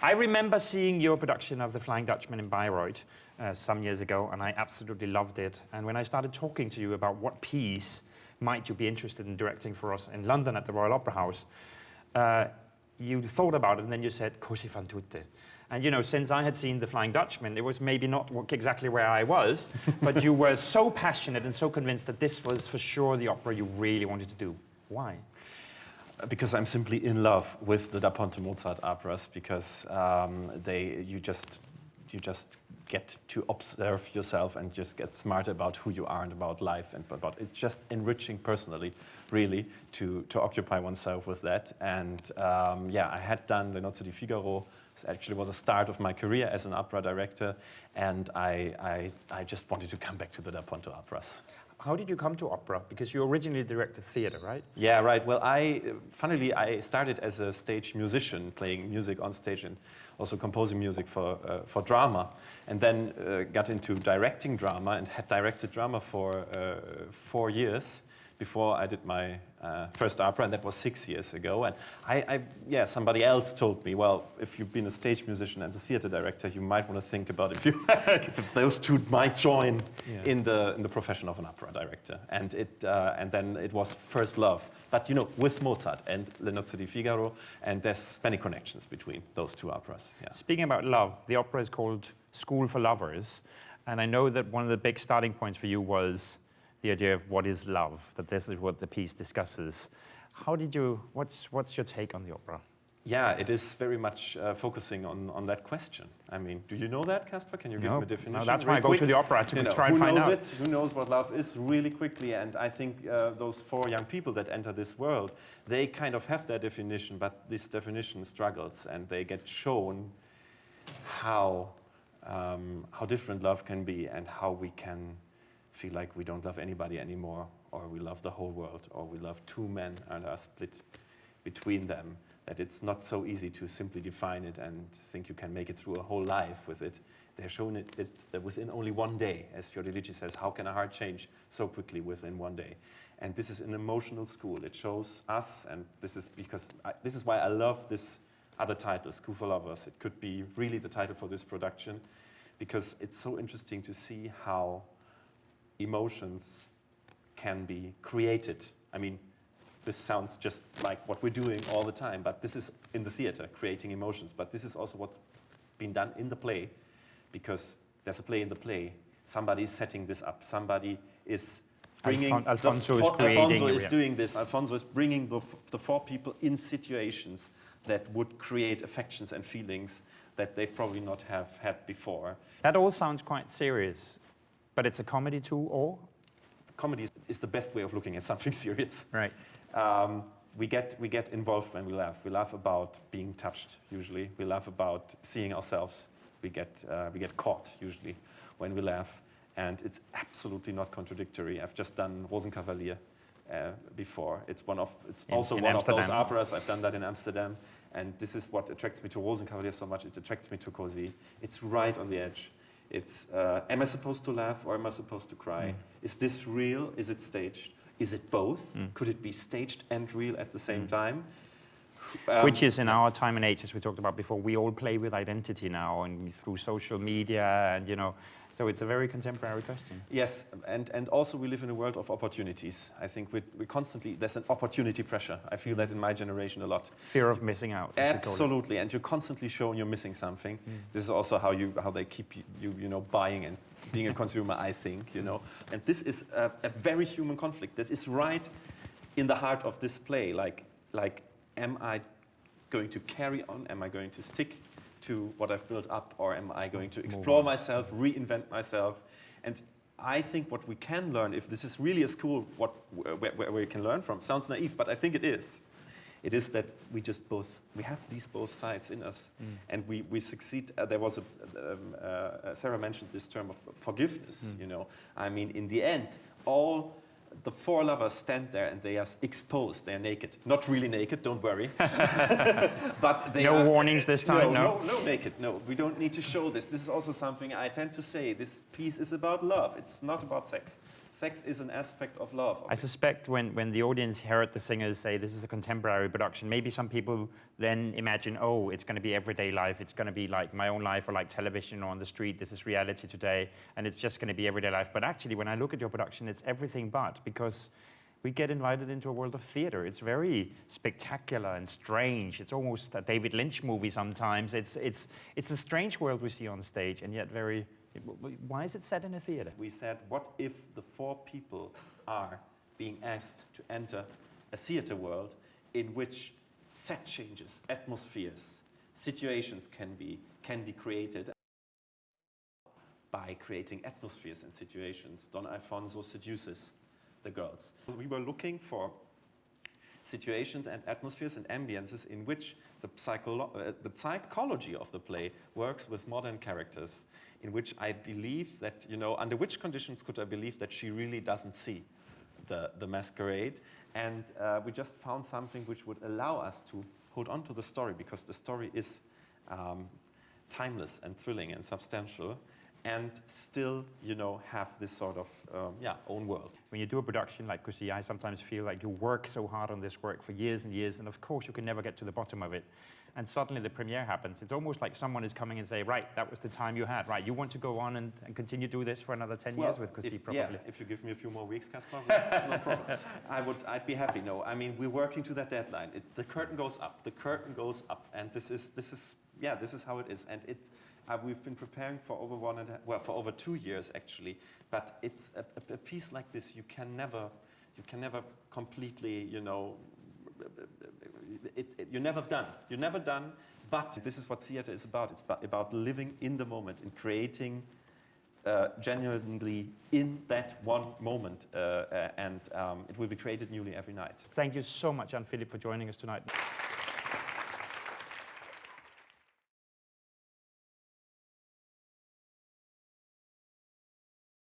I remember seeing your production of The Flying Dutchman in Bayreuth some years ago, and I absolutely loved it. And when I started talking to you about what piece might you be interested in directing for us in London at the Royal Opera House, you thought about it, and then you said, Così fan tutte. And you know, since I had seen The Flying Dutchman, it was maybe not exactly where I was, but you were so passionate and so convinced that this was for sure the opera you really wanted to do. Why? Because I'm simply in love with the Da Ponte Mozart operas, because you just get to observe yourself and just get smart about who you are and about life, and about it's just enriching personally, really, to occupy oneself with that. And yeah, I had done Le Nozze di Figaro. It actually was a start of my career as an opera director, and I just wanted to come back to the Da Ponte operas. How did you come to opera? Because you originally directed theater, right? Yeah, right. Well, funnily, I started as a stage musician, playing music on stage and also composing music for drama, and then got into directing drama and had directed drama for 4 years before I did my first opera, and that was 6 years ago. And yeah, somebody else told me, well, if you've been a stage musician and a theater director, you might want to think about if those two might join in the profession of an opera director. And then it was first love. But you know, with Mozart and Le Nozze di Figaro, and there's many connections between those two operas. Yeah. Speaking about love, the opera is called School for Lovers, and I know that one of the big starting points for you was the idea of what is love, that this is what the piece discusses. What's your take on the opera? Yeah, it is very much focusing on that question. I mean, do you know that, Kasper? Can you give me a definition? No, that's why I go to the opera, to try and find out. Who knows what love is really quickly? And I think those 4 young people that enter this world, they kind of have their definition, but this definition struggles, and they get shown how different love can be, and how we can feel like we don't love anybody anymore, or we love the whole world, or we love two men and are split between them, that it's not so easy to simply define it and think you can make it through a whole life with it. They're shown it within only 1 day. As Fiordilici says, how can a heart change so quickly within 1 day? And this is an emotional school. It shows us, and this is why I love this other title, School for Lovers. It could be really the title for this production, because it's so interesting to see how emotions can be created. I mean, this sounds just like what we're doing all the time, but this is in the theater, creating emotions. But this is also what's been done in the play, because there's a play in the play. Somebody is setting this up. Somebody is bringing... Alfonso is doing this. Alfonso is bringing the 4 people in situations that would create affections and feelings that they've probably not have had before. That all sounds quite serious, but it's a comedy too, or? Comedy is the best way of looking at something serious. Right. We get involved when we laugh. We laugh about being touched, usually. We laugh about seeing ourselves. We get caught, usually, when we laugh. And it's absolutely not contradictory. I've just done Rosenkavalier before. It's also one of those operas. I've done that in Amsterdam. And this is what attracts me to Rosenkavalier so much. It attracts me to Così. It's right on the edge. It's, am I supposed to laugh or am I supposed to cry? Is this real? Is it staged? Is it both? Could it be staged and real at the same time? Which is in our time and age, as we talked about before, we all play with identity now, and through social media, and you know, so it's a very contemporary question. Yes, and also we live in a world of opportunities. I think we constantly, there's an opportunity pressure. I feel that in my generation a lot. Fear of missing out. Absolutely, and you're constantly shown you're missing something. This is also how they keep you know, buying and being a consumer, I think, you know. And this is a very human conflict. This is right in the heart of this play, like, am I going to carry on? Am I going to stick to what I've built up? Or am I going to explore myself, reinvent myself? And I think what we can learn, if this is really a school where we can learn from, sounds naive, but I think it is. It is that we have these both sides in us. And we succeed. There was Sarah mentioned this term of forgiveness, you know. I mean, in the end, all the 4 lovers stand there and they are exposed. They are naked. Not really naked, don't worry. But they no warnings this time, no naked. No, we don't need to show this. This is also something I tend to say. This piece is about love. It's not about sex. sex is an aspect of love. I suspect when the audience heard the singers say this is a contemporary production, maybe some people then imagine, oh, it's going to be everyday life, it's going to be like my own life or like television or on the street, this is reality today, and it's just going to be everyday life. But actually, when I look at your production, it's everything but, because we get invited into a world of theater. It's very spectacular and strange. It's almost a David Lynch movie sometimes. It's a strange world we see on stage, and yet very... Why is it set in a theater? We said, what if the 4 people are being asked to enter a theater world in which set changes, atmospheres, situations can be created by creating atmospheres and situations. Don Alfonso seduces the girls. We were looking for situations and atmospheres and ambiences in which the psychology of the play works with modern characters, in which I believe that, under which conditions could I believe that she really doesn't see the masquerade? And we just found something which would allow us to hold on to the story, because the story is timeless and thrilling and substantial, and still, have this sort of, own world. When you do a production like Così, I sometimes feel like you work so hard on this work for years and years, and of course you can never get to the bottom of it. And suddenly the premiere happens. It's almost like someone is coming and say, right, that was the time you had, right? You want to go on and continue to do this for another 10 years with Così, probably. Yeah, if you give me a few more weeks, Kaspar, no problem. I'd be happy. No, I mean, we're working to that deadline. The curtain goes up. The curtain goes up, and this is how it is. And we've been preparing for over for over 2 years actually. But it's a piece like this. You can never completely, you're never done. You're never done. But this is what theater is about. It's about living in the moment and creating genuinely in that one moment, and it will be created newly every night. Thank you so much, Jan Philipp, for joining us tonight.